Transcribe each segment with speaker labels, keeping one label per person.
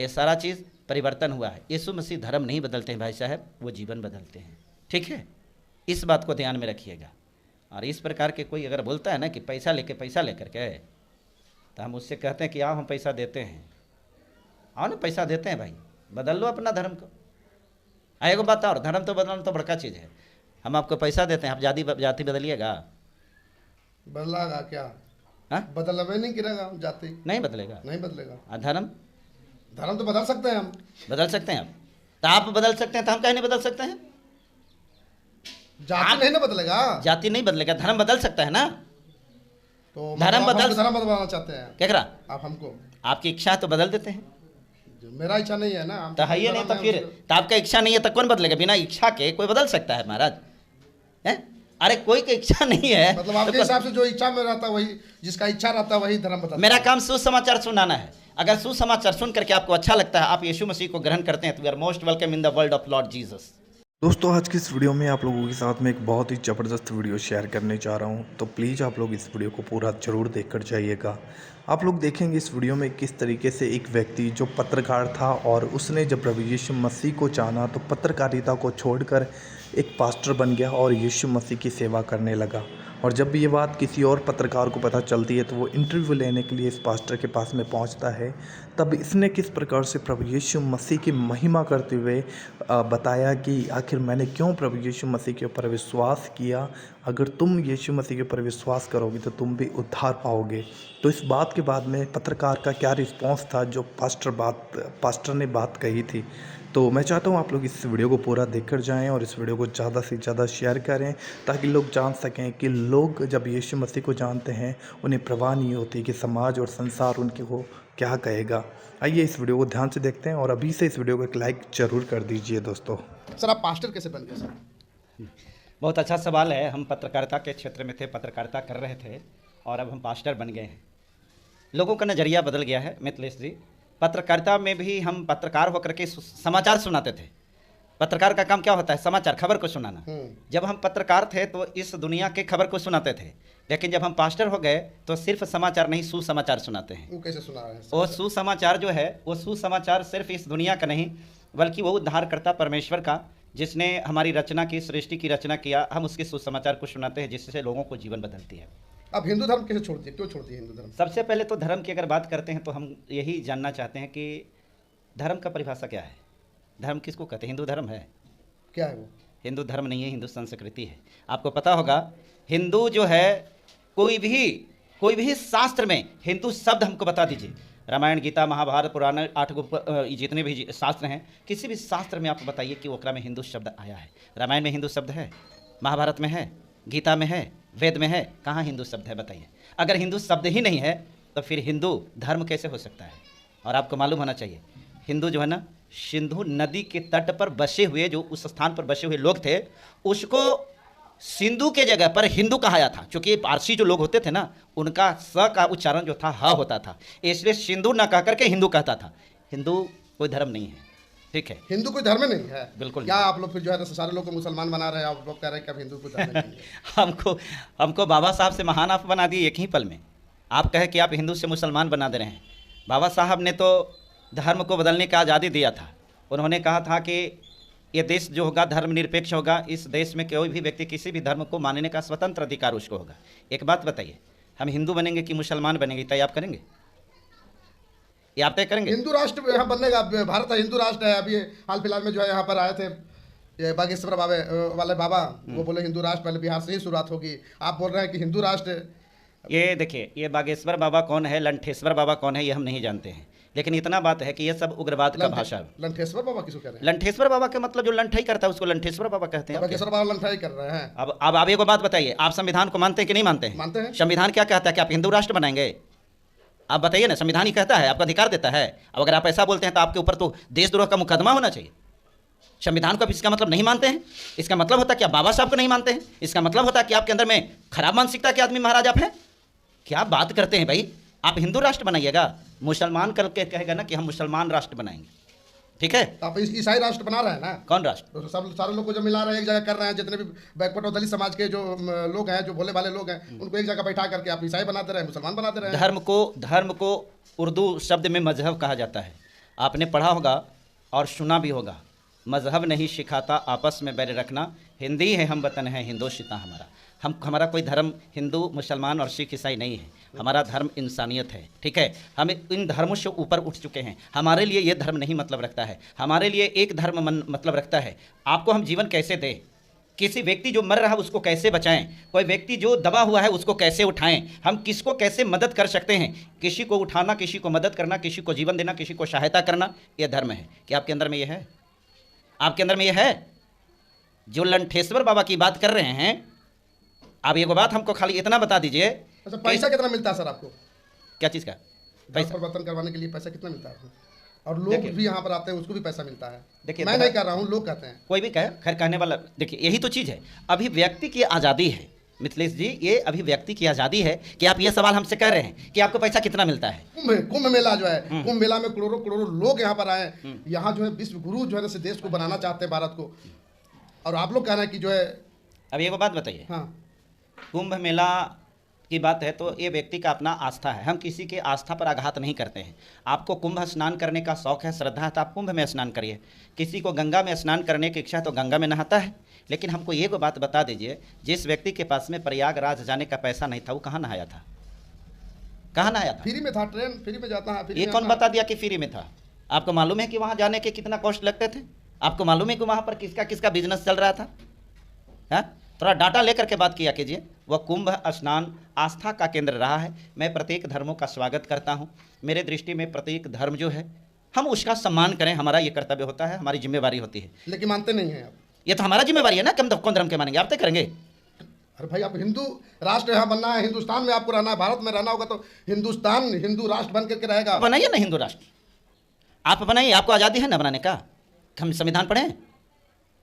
Speaker 1: ये सारा चीज़ परिवर्तन हुआ है। यीशु मसीह धर्म नहीं बदलते हैं भाई साहब, वो जीवन बदलते हैं। ठीक है, इस बात को ध्यान में रखिएगा। और इस प्रकार के कोई अगर बोलता है ना कि पैसा लेकर के, तो हम उससे कहते हैं कि आओ हम पैसा देते हैं। आओ ना, पैसा देते हैं भाई, बदल लो अपना धर्म को। आएगा बात, और धर्म तो बदलना तो बड़का चीज़ है। हम आपको पैसा देते हैं, आप जाति बदलिएगा?
Speaker 2: बदलागा क्या?
Speaker 1: हाँ,
Speaker 2: बदलवे नहीं गिरेगा, जाति
Speaker 1: नहीं बदलेगा।
Speaker 2: नहीं बदलेगा।
Speaker 1: और धर्म?
Speaker 2: धर्म तो बदल सकते हैं हम।
Speaker 1: बदल सकते हैं आप, तो आप बदल सकते हैं, तो हम कहीं नहीं बदल सकते हैं?
Speaker 2: जाति नहीं ना बदलेगा।
Speaker 1: जाति नहीं बदलेगा, धर्म बदल सकता है ना।
Speaker 2: तो
Speaker 1: धर्म
Speaker 2: धर्म बदलना चाहते हैं
Speaker 1: क्या करा
Speaker 2: आप हमको?
Speaker 1: आपकी इच्छा है तो बदल देते हैं।
Speaker 2: मेरा इच्छा नहीं है ना।
Speaker 1: तो है ये नहीं तो फिर तो आपका इच्छा नहीं है तो कौन बदलेगा? बिना इच्छा के कोई बदल सकता है महाराज? है? अरे कोई की इच्छा नहीं है,
Speaker 2: मतलब आपके हिसाब से जो इच्छा में रहता है वही, जिसका इच्छा रहता है वही धर्म बदलता है।
Speaker 1: मेरा काम सुसमाचार सुनाना है। अगर सुसमाचार सुन करके आपको अच्छा लगता है, आप यीशु मसीह को ग्रहण करते हैं, तो we are most welcome in the world of Lord Jesus.
Speaker 3: दोस्तों, आज की इस वीडियो में आप लोगों के साथ में एक बहुत ही ज़बरदस्त वीडियो शेयर करने जा रहा हूं, तो प्लीज़ आप लोग इस वीडियो को पूरा ज़रूर देखकर जाइएगा। आप लोग देखेंगे इस वीडियो में किस तरीके से एक व्यक्ति जो पत्रकार था और उसने जब प्रभु यीशु मसीह को जाना तो पत्रकारिता को छोड़कर एक पास्टर बन गया और यीशु मसीह की सेवा करने लगा। और जब भी ये बात किसी और पत्रकार को पता चलती है तो वो इंटरव्यू लेने के लिए इस पास्टर के पास में पहुंचता है। तब इसने किस प्रकार से प्रभु यीशु मसीह की महिमा करते हुए बताया कि आखिर मैंने क्यों प्रभु यीशु मसीह के ऊपर विश्वास किया। अगर तुम यीशु मसीह के ऊपर विश्वास करोगे तो तुम भी उद्धार पाओगे। तो इस बात के बाद में पत्रकार का क्या रिस्पॉन्स था जो पास्टर ने बात कही थी। तो मैं चाहता हूँ आप लोग इस वीडियो को पूरा देखकर जाएं और इस वीडियो को ज़्यादा से ज़्यादा शेयर करें, ताकि लोग जान सकें कि लोग जब यीशु मसीह को जानते हैं उन्हें परवाह नहीं होती कि समाज और संसार उनके को क्या कहेगा। आइए इस वीडियो को ध्यान से देखते हैं और अभी से इस वीडियो को एक लाइक ज़रूर कर दीजिए। दोस्तों,
Speaker 2: सर आप पास्टर कैसे बन गए सर?
Speaker 1: बहुत अच्छा सवाल है। हम पत्रकारिता के क्षेत्र में थे, पत्रकारिता कर रहे थे और अब हम पास्टर बन गए हैं। लोगों का नज़रिया बदल गया है मिथिलेश जी। पत्रकारिता में भी हम पत्रकार होकर के समाचार सुनाते थे। पत्रकार का काम क्या होता है? समाचार, खबर को सुनाना। जब हम पत्रकार थे तो इस दुनिया के खबर को सुनाते थे, लेकिन जब हम पास्टर हो गए तो सिर्फ समाचार नहीं, सुसमाचार सुनाते हैं।
Speaker 2: वो कैसे सुना रहे हैं?
Speaker 1: वो सुसमाचार जो है, वो सुसमाचार सिर्फ इस दुनिया का नहीं, बल्कि वो उद्धारकर्ता परमेश्वर का, जिसने हमारी रचना की, सृष्टि की रचना किया, हम उसके सुसमाचार को सुनाते हैं, जिससे लोगों को जीवन बदलती है।
Speaker 2: अब हिंदू धर्म कैसे छोड़ दिए? क्यों छोड़ दिए हिंदू धर्म?
Speaker 1: सबसे पहले तो धर्म की अगर बात करते हैं तो हम यही जानना चाहते हैं कि धर्म का परिभाषा क्या है? धर्म किसको कहते हैं? हिंदू धर्म है?
Speaker 2: क्या है वो?
Speaker 1: हिंदू धर्म नहीं है, हिंदू संस्कृति है। आपको पता होगा, हिंदू जो है, कोई भी शास्त्र में हिंदू शब्द हमको बता दीजिए। रामायण, गीता, महाभारत, पुराण, 8 जितने भी शास्त्र हैं, किसी भी शास्त्र में आप बताइए कि ओकरा में हिंदू शब्द आया है। रामायण में हिंदू शब्द है, महाभारत में है, गीता में है, वेद में है? कहाँ हिंदू शब्द है बताइए? अगर हिंदू शब्द ही नहीं है तो फिर हिंदू धर्म कैसे हो सकता है? और आपको मालूम होना चाहिए, हिंदू जो है ना, सिंधु नदी के तट पर बसे हुए, जो उस स्थान पर बसे हुए लोग थे, उसको सिंधु के जगह पर हिंदू कहाया था। क्योंकि पारसी जो लोग होते थे ना, उनका स का उच्चारण जो था ह होता था, इसलिए सिंधु ना कह करके हिंदू कहता था। हिंदू कोई धर्म नहीं है, ठीक है?
Speaker 2: हिंदू कोई धर्म नहीं है,
Speaker 1: बिल्कुल।
Speaker 2: क्या आप लोग फिर जो है सारे लोग को मुसलमान बना रहे हैं? आप लोग कह रहे हैं कि अब हिंदू कोई धर्म नहीं है।
Speaker 1: हमको बाबा साहब से महान आप बना दिए एक ही पल में। आप कहे कि आप हिंदू से मुसलमान बना दे रहे हैं। बाबा साहब ने तो धर्म को बदलने का आज़ादी दिया था। उन्होंने कहा था कि ये देश जो होगा धर्मनिरपेक्ष होगा, इस देश में कोई भी व्यक्ति किसी भी धर्म को मानने का स्वतंत्र अधिकार उसको होगा। एक बात बताइए, हम हिंदू बनेंगे कि मुसलमान बनेंगे, तय आप करेंगे? ये आप तय करेंगे?
Speaker 2: हिंदू राष्ट्र यहाँ बनने का, भारत हिंदू राष्ट्र है। अभी हाल फिलहाल में जो है यहाँ पर आए थे ये बागेश्वर वाले बाबा, वो बोले हिंदू राष्ट्र पहले बिहार से ही शुरुआत होगी। आप बोल रहे हैं कि हिंदू राष्ट्र।
Speaker 1: ये देखिए, ये बागेश्वर बाबा कौन है, लंठेश्वर बाबा कौन है, ये हम नहीं जानते हैं, लेकिन इतना बात है कि ये सब उग्रवाद का भाषा है।
Speaker 2: लंठेश्वर बाबा किसको कह रहे हैं?
Speaker 1: लंठेश्वर बाबा का मतलब जो लंठाई करता है उसको लंठेश्वर बाबा कहते हैं।
Speaker 2: बागेश्वर बाबा लंठाई कर रहे हैं।
Speaker 1: अब आप एक बात बताइए, आप संविधान को मानते हैं कि नहीं मानते हैं?
Speaker 2: मानते हैं।
Speaker 1: संविधान क्या कहता है कि आप हिंदू राष्ट्र बनाएंगे? आप बताइए ना, संविधान ही कहता है, आपका अधिकार देता है। अब अगर आप ऐसा बोलते हैं तो आपके ऊपर तो देशद्रोह का मुकदमा होना चाहिए। संविधान को आप इसका मतलब नहीं मानते हैं, इसका मतलब होता है कि आप बाबा साहब को नहीं मानते हैं, इसका मतलब होता है कि आपके अंदर में खराब मानसिकता के आदमी महाराज आप हैं। क्या बात करते हैं भाई? आप हिंदू राष्ट्र बनाइएगा, मुसलमान करके कहेगा ना कि हम मुसलमान राष्ट्र बनाएंगे, ठीक है?
Speaker 2: आप ईसाई राष्ट्र बना रहे हैं ना?
Speaker 1: कौन राष्ट्र?
Speaker 2: तो सब सारे लोग को जो मिला रहे हैं, एक जगह कर रहे हैं। जितने भी बैकवर्ड और दलित समाज के जो लोग हैं, जो भोले भाले लोग हैं, उनको एक जगह बैठा करके आप ईसाई बनाते रहे, मुसलमान बनाते रहे।
Speaker 1: धर्म को उर्दू शब्द में मजहब कहा जाता है। आपने पढ़ा होगा और सुना भी होगा, मज़हब नहीं सिखाता आपस में बैर रखना, हिंदी है हम वतन है हिंदोशिता हमारा। हमारा कोई धर्म हिंदू मुसलमान और सिख ईसाई नहीं है, हमारा धर्म इंसानियत है, ठीक है। हम इन धर्मों से ऊपर उठ चुके हैं। हमारे लिए ये धर्म नहीं मतलब रखता है, हमारे लिए एक धर्म मतलब रखता है, आपको हम जीवन कैसे दें, किसी व्यक्ति जो मर रहा है उसको कैसे बचाएं, कोई व्यक्ति जो दबा हुआ है उसको कैसे उठाएं, हम किसको कैसे मदद कर सकते हैं, किसी को उठाना, किसी को मदद करना, किसी को जीवन देना, किसी को सहायता करना, यह धर्म है। क्या आपके अंदर में यह है? आपके अंदर में यह है? जो लंठेश्वर बाबा की बात कर रहे हैं, आप एक बात हमको खाली इतना बता दीजिए।
Speaker 2: अच्छा, पैसा कितना मिलता है सर आपको?
Speaker 1: क्या चीज़ का पैसा?
Speaker 2: परिवर्तन करवाने के लिए पैसा कितना मिलता है आपको? और लोग भी यहाँ पर आते हैं, उसको भी पैसा मिलता है।
Speaker 1: देखिए,
Speaker 2: मैं नहीं कर रहा हूँ, लोग कहते हैं।
Speaker 1: कोई भी कहे, खैर कहने वाला, देखिए यही तो चीज़ है, अभिव्यक्ति की आज़ादी है मिथिलेश जी, ये अभिव्यक्ति की आज़ादी है कि आप ये सवाल हमसे कह रहे हैं कि आपको पैसा कितना मिलता है।
Speaker 2: कुंभ मेला जो है, कुंभ मेला में करोड़ों करोड़ों लोग यहाँ पर आए, यहाँ जो है विश्व गुरु जो है ना देश को बनाना चाहते हैं, भारत को, और आप लोग कह रहे हैं कि जो है।
Speaker 1: अब एक बात बताइए,
Speaker 2: हाँ,
Speaker 1: कुंभ मेला की बात है तो ये व्यक्ति का अपना आस्था है, हम किसी के आस्था पर आघात नहीं करते हैं। आपको कुंभ स्नान करने का शौक है, श्रद्धा है, तो आप कुंभ में स्नान करिए। किसी को गंगा में स्नान करने की इच्छा है तो गंगा में नहाता है। लेकिन हमको ये बात बता दीजिए, जिस व्यक्ति के पास में प्रयागराज जाने का पैसा नहीं था, वो कहाँ नहाया था? कहाँ नहाया था?
Speaker 2: फ्री में था, ट्रेन फ्री में जाता है।
Speaker 1: ये कौन बता दिया कि फ्री में था? आपको मालूम है कि वहाँ जाने के कितना कॉस्ट लगते थे? आपको मालूम है कि वहाँ पर किसका किसका बिजनेस चल रहा था? है, थोड़ा डाटा लेकर के बात किया कीजिए। वह कुंभ स्नान आस्था का केंद्र रहा है। मैं प्रत्येक धर्मों का स्वागत करता हूँ। मेरे दृष्टि में प्रत्येक धर्म जो है हम उसका सम्मान करें, हमारा ये कर्तव्य होता है, हमारी जिम्मेवारी होती है।
Speaker 2: लेकिन मानते नहीं हैं आप।
Speaker 1: ये तो हमारा जिम्मेवारी है ना, कौन धर्म के मानेंगे? आप तय करेंगे।
Speaker 2: अरे भाई, आप हिंदू राष्ट्र यहाँ बनना है, हिंदुस्तान में आपको रहना है, भारत में रहना होगा तो हिंदुस्तान हिंदू राष्ट्र बन करके रहेगा।
Speaker 1: बनाइए ना हिंदू राष्ट्र, आप बनाइए, आपको आज़ादी है ना बनाने का। हम संविधान पढ़ें,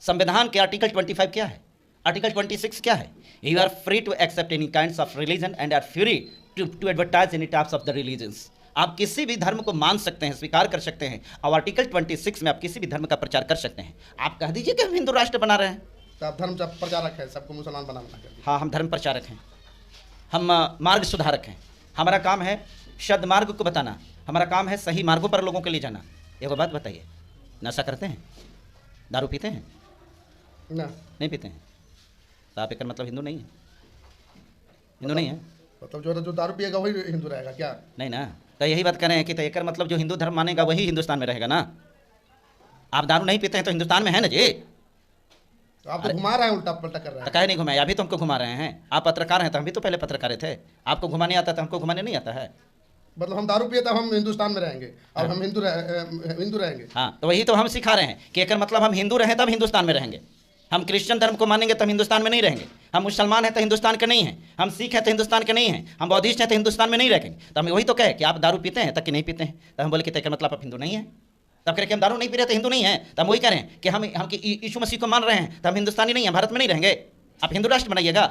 Speaker 1: संविधान के आर्टिकल 25 क्या है, आर्टिकल 26 क्या है? You are free to accept any kinds of religion and are free to advertise any types of the religions. आप किसी भी धर्म को मान सकते हैं, स्वीकार कर सकते हैं, और आर्टिकल 26 में आप किसी भी धर्म का प्रचार कर सकते हैं। आप कह दीजिए कि हम हिंदू राष्ट्र बना रहे हैं,
Speaker 2: तो आप धर्म प्रचारक है, सबको मुसलमान बनाना है।
Speaker 1: हाँ, हम धर्म प्रचारक हैं, हम मार्ग सुधारक हैं। हमारा काम है सद्मार्ग को बताना, हमारा काम है सही मार्गों पर लोगों के लिए जाना। एक बात बताइए, नशा करते हैं, दारू पीते हैं?
Speaker 2: ना,
Speaker 1: नहीं पीते हैं, तो आप एक मतलब हिंदू नहीं है, हिंदू नहीं है।
Speaker 2: मतलब जो दारू पिएगा वही हिंदू रहेगा क्या? नहीं
Speaker 1: ना, तो यही बात कर रहे हैं कि तो एक मतलब जो हिंदू धर्म मानेगा वही हिंदुस्तान में रहेगा ना। आप दारू नहीं पीते हैं तो हिंदुस्तान में है ना जी।
Speaker 2: तो आप तो घुमा रहे हैं, उल्टा पलटा कर रहे हैं।
Speaker 1: कहे नहीं घुमाया, अभी तो हमको घुमा रहे हैं। आप पत्रकार हैं तो हम भी तो पहले पत्रकार थे। आपको घुमाने आता था, हमको घुमाने नहीं आता है।
Speaker 2: मतलब हम दारू पिए तब हम हिंदुस्तान में रहेंगे और हम हिंदू रहेंगे।
Speaker 1: हाँ, तो वही तो हम सिखा रहे हैं कि एक मतलब हम हिंदू रहें तब हिंदुस्तान में रहेंगे। हम क्रिश्चियन धर्म को मानेंगे तो हिंदुस्तान में नहीं रहेंगे। हम मुसलमान हैं तो हिंदुस्तान के नहीं हैं। हम सिख हैं तो हिंदुस्तान के नहीं हैं। हम बौद्धिस्ट हैं तो हिंदुस्तान में नहीं रहेंगे। तो हम वही तो कहे कि आप दारू पीते हैं तक कि नहीं पीते हैं, तो हम बोले कि तक मतलब आप हिंदू नहीं हैं। तब कह के हम दारू नहीं पी रहे तो हिंदू नहीं है, तो हम वही कह रहे हैं कि हम यीशु मसीह को मान रहे हैं तो हम हिंदुस्तानी नहीं हैं, भारत में नहीं रहेंगे। आप हिंदू राष्ट्र बनाइएगा।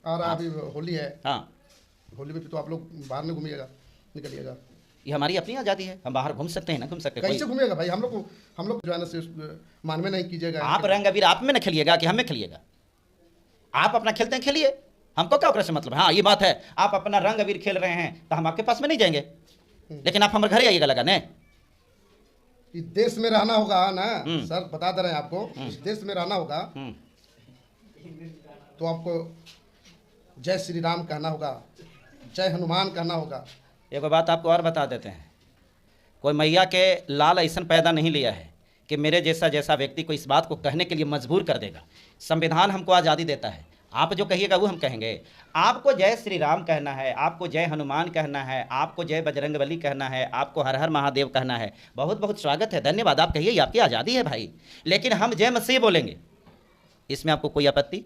Speaker 2: और अभी होली है,
Speaker 1: हाँ,
Speaker 2: होली में तो आप लोग बाहर नहीं घूमिएगा, निकलिएगा।
Speaker 1: ये हमारी अपनी आज़ादी है, हम बाहर घूम सकते हैं ना, घूम सकते हैं।
Speaker 2: कैसे घूमिएगा भाई? हम लोग जो है ना मानवे नहीं कीजिएगा।
Speaker 1: आप रंग अबीर आप में न खेलिएगा कि हम में खेलिएगा। आप अपना खेलते हैं, खेलिए, हमको क्या ओकरा से मतलब है। हाँ, ये बात है, आप अपना रंग अबीर खेल रहे हैं तो हम आपके पास में नहीं जाएंगे, लेकिन आप हमारे घर आइएगा लगाने।
Speaker 2: इस देश में रहना होगा ना सर, बता दे रहे हैं आपको, इस देश में रहना होगा तो आपको जय श्री राम कहना होगा, जय हनुमान कहना होगा।
Speaker 1: एक बात आपको और बता देते हैं, कोई मैया के लाल ऐसा पैदा नहीं लिया है कि मेरे जैसा व्यक्ति को इस बात को कहने के लिए मजबूर कर देगा। संविधान हमको आज़ादी देता है, आप जो कहिएगा वो हम कहेंगे। आपको जय श्री राम कहना है, आपको जय हनुमान कहना है, आपको जय बजरंगबली कहना है, आपको हर हर महादेव कहना है, बहुत बहुत स्वागत है, धन्यवाद, आप कहिए, आपकी आज़ादी है भाई। लेकिन हम जय मसीह बोलेंगे, इसमें आपको कोई आपत्ति?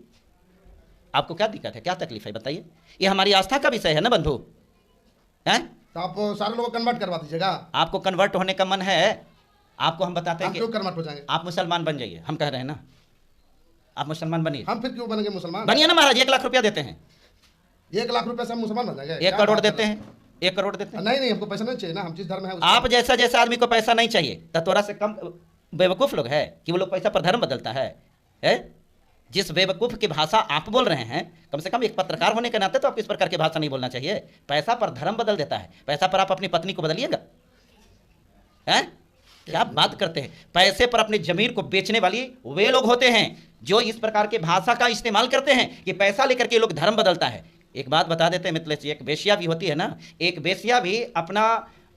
Speaker 1: आपको क्या दिक्कत है, क्या तकलीफ है, बताइए। ये हमारी आस्था का विषय है ना बंधु, हैं?
Speaker 2: तो आप सारे लोगों को कन्वर्ट करवा दीजिएगा।
Speaker 1: आपको कन्वर्ट होने का मन है, आपको हम बताते हैं कि
Speaker 2: क्यों कन्वर्ट हो जाएंगे?
Speaker 1: आप मुसलमान बन जाइए, हम कह रहे हैं ना, आप मुसलमान बनिए।
Speaker 2: हम फिर क्यों बनेंगे मुसलमान?
Speaker 1: बनिए ना महाराज, 1 लाख रुपया देते हैं।
Speaker 2: 1 लाख रुपए से हम मुसलमान बन जाएंगे?
Speaker 1: 1 करोड़ देते हैं, 1 करोड़ देते हैं।
Speaker 2: नहीं, हमको पैसा नहीं चाहिए ना, हम जिस धर्म है
Speaker 1: आप जैसा आदमी को पैसा नहीं चाहिए तो तोरा से कम बेवकूफ़ लोग है कि वो लोग पैसा पर धर्म बदलता है? जिस बेवकूफ़ की भाषा आप बोल रहे हैं, कम से कम एक पत्रकार होने के नाते तो आप इस प्रकार की भाषा नहीं बोलना चाहिए। पैसा पर धर्म बदल देता है, पैसा पर आप अपनी पत्नी को बदलिएगा। हैं? क्या बात करते हैं? पैसे पर अपनी जमीर को बेचने वाली वे लोग होते हैं जो इस प्रकार के भाषा का इस्तेमाल करते हैं कि पैसा लेकर के लोग धर्म बदलता है। एक बात बता देते हैं मित्लेश जी, एक वेश्या भी होती है ना, एक वेश्या भी अपना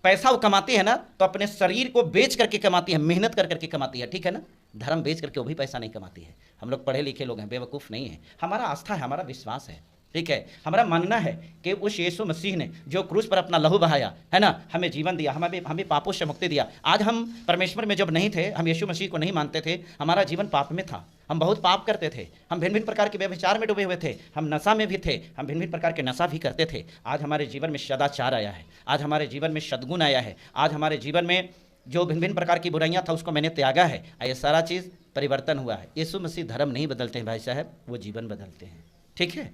Speaker 1: पैसा वो कमाती है ना, तो अपने शरीर को बेच करके कमाती है, मेहनत कर करके कमाती है, ठीक है ना। धर्म बेच करके वो भी पैसा नहीं कमाती है। हम लोग पढ़े लिखे लोग हैं, बेवकूफ़ नहीं है। हमारा आस्था है, हमारा विश्वास है, ठीक है। हमारा मानना है कि उस यीशु मसीह ने जो क्रूस पर अपना लहू बहाया है ना, हमें जीवन दिया, हमें पापों से मुक्ति दिया। आज हम परमेश्वर में जब नहीं थे, हम यीशु मसीह को नहीं मानते थे, हमारा जीवन पाप में था, हम बहुत पाप करते थे, हम भिन्न भिन्न प्रकार के व्यभिचार में डूबे हुए थे, हम नशा में भी थे, हम भिन्न भिन्न प्रकार के नशा भी करते थे। आज हमारे जीवन में सदाचार आया है, आज हमारे जीवन में सद्गुण आया है, आज हमारे जीवन में जो भिन्न भिन्न प्रकार की बुराइयाँ था उसको मैंने त्यागा है, ये सारा चीज़ परिवर्तन हुआ है। यीशु मसीह धर्म नहीं बदलते हैं भाई साहब, वो जीवन बदलते हैं, ठीक है।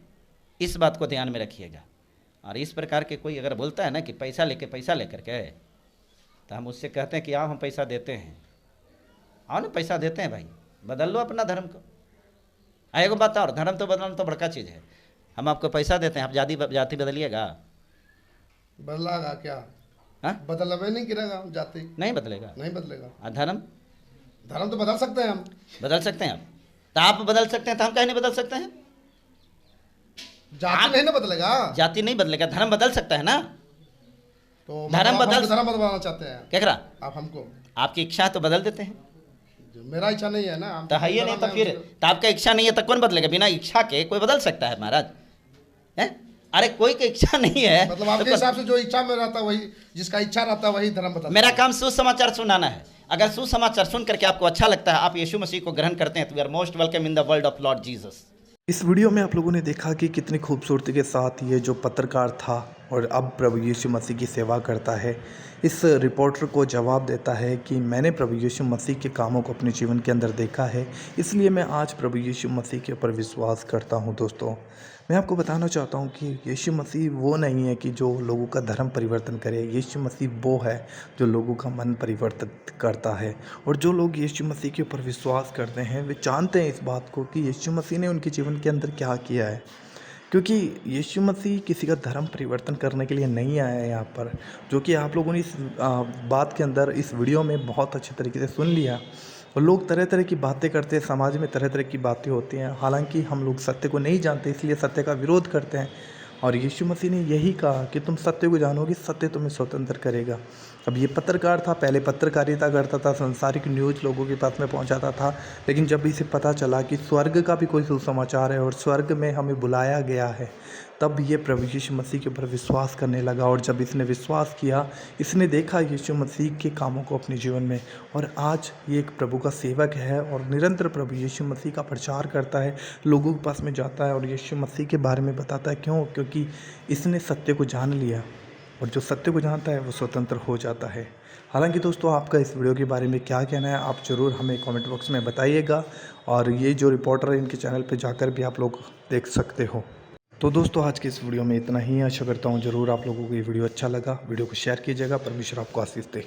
Speaker 1: इस बात को ध्यान में रखिएगा। और इस प्रकार के कोई अगर बोलता है ना कि पैसा लेकर के, तो हम उससे कहते हैं कि आओ हम पैसा देते हैं, आओ ना पैसा देते हैं भाई, बदल लो अपना धर्म को। आएगा बात, और धर्म तो बदलना तो बड़का चीज़ है। हम आपको पैसा देते हैं, आप जाति बदलिएगा?
Speaker 2: बदलागा क्या?
Speaker 1: हाँ,
Speaker 2: बदला नहीं गिरेगा, जाति
Speaker 1: नहीं बदलेगा,
Speaker 2: नहीं बदलेगा।
Speaker 1: और धर्म
Speaker 2: तो बदल सकते हैं हम,
Speaker 1: बदल सकते हैं आप, तो आप बदल सकते हैं, तो हम कहीं नहीं बदल सकते हैं?
Speaker 2: जाति नहीं ना बदलेगा,
Speaker 1: जाति नहीं बदलेगा, धर्म बदल सकता है ना।
Speaker 2: तो
Speaker 1: धर्म
Speaker 2: धर्म बदलना चाहते हैं
Speaker 1: क्या करा
Speaker 2: आप हमको?
Speaker 1: आपकी इच्छा है तो बदल देते हैं,
Speaker 2: मेरा इच्छा नहीं है ना,
Speaker 1: तो है ये नहीं, तो फिर तो आपका इच्छा नहीं है तो कौन बदलेगा? बिना इच्छा के कोई बदल सकता है महाराज? हैं? अरे कोई की इच्छा नहीं है,
Speaker 2: मतलब आपके हिसाब से जो इच्छा में रहता है वही, जिसका इच्छा रहता है वही धर्म बदलता है।
Speaker 1: मेरा काम सुसमाचार सुनाना है। अगर सुसमाचार सुन करके आपको अच्छा लगता है, आप यीशु मसीह को ग्रहण करते हैं, तो we are most welcome in the world of Lord Jesus.
Speaker 3: इस वीडियो में आप लोगों ने देखा कि कितनी खूबसूरती के साथ ये जो पत्रकार था और अब प्रभु यीशु मसीह की सेवा करता है, इस रिपोर्टर को जवाब देता है कि मैंने प्रभु यीशु मसीह के कामों को अपने जीवन के अंदर देखा है, इसलिए मैं आज प्रभु यीशु मसीह के ऊपर विश्वास करता हूं। दोस्तों, मैं आपको बताना चाहता हूं कि यीशु मसीह वो नहीं है कि जो लोगों का धर्म परिवर्तन करे। यीशु मसीह वो है जो लोगों का मन परिवर्तित करता है। और जो लोग यीशु मसीह के ऊपर विश्वास करते हैं वे जानते हैं इस बात को कि यीशु मसीह ने उनके जीवन के अंदर क्या किया है, क्योंकि यीशु मसीह किसी का धर्म परिवर्तन करने के लिए नहीं आया है यहाँ पर, जो कि आप लोगों ने इस बात के अंदर इस वीडियो में बहुत अच्छे तरीके से सुन लिया। और लोग तरह तरह की बातें करते हैं, समाज में तरह तरह की बातें होती हैं, हालांकि हम लोग सत्य को नहीं जानते इसलिए सत्य का विरोध करते हैं। और यीशु मसीह ने यही कहा कि तुम सत्य को जानोगे, सत्य तुम्हें स्वतंत्र करेगा। अब ये पत्रकार था, पहले पत्रकारिता करता था, संसारिक न्यूज़ लोगों के पास में पहुंचाता था, लेकिन जब इसे पता चला कि स्वर्ग का भी कोई सुसमाचार है और स्वर्ग में हमें बुलाया गया है, तब ये प्रभु यीशु मसीह के ऊपर विश्वास करने लगा। और जब इसने विश्वास किया, इसने देखा यीशु मसीह के कामों को अपने जीवन में, और आज ये एक प्रभु का सेवक है और निरंतर प्रभु यीशु मसीह का प्रचार करता है, लोगों के पास में जाता है और यीशु मसीह के बारे में बताता है। क्यों? क्योंकि इसने सत्य को जान लिया, और जो सत्य को जानता है वो स्वतंत्र हो जाता है। हालांकि दोस्तों, आपका इस वीडियो के बारे में क्या कहना है आप ज़रूर हमें कमेंट बॉक्स में बताइएगा। और ये जो रिपोर्टर है इनके चैनल पे जाकर भी आप लोग देख सकते हो। तो दोस्तों, आज के इस वीडियो में इतना ही। आशा करता हूँ ज़रूर आप लोगों को ये वीडियो अच्छा लगा। वीडियो को शेयर कीजिएगा। परमेश्वर आपको आशीष दे।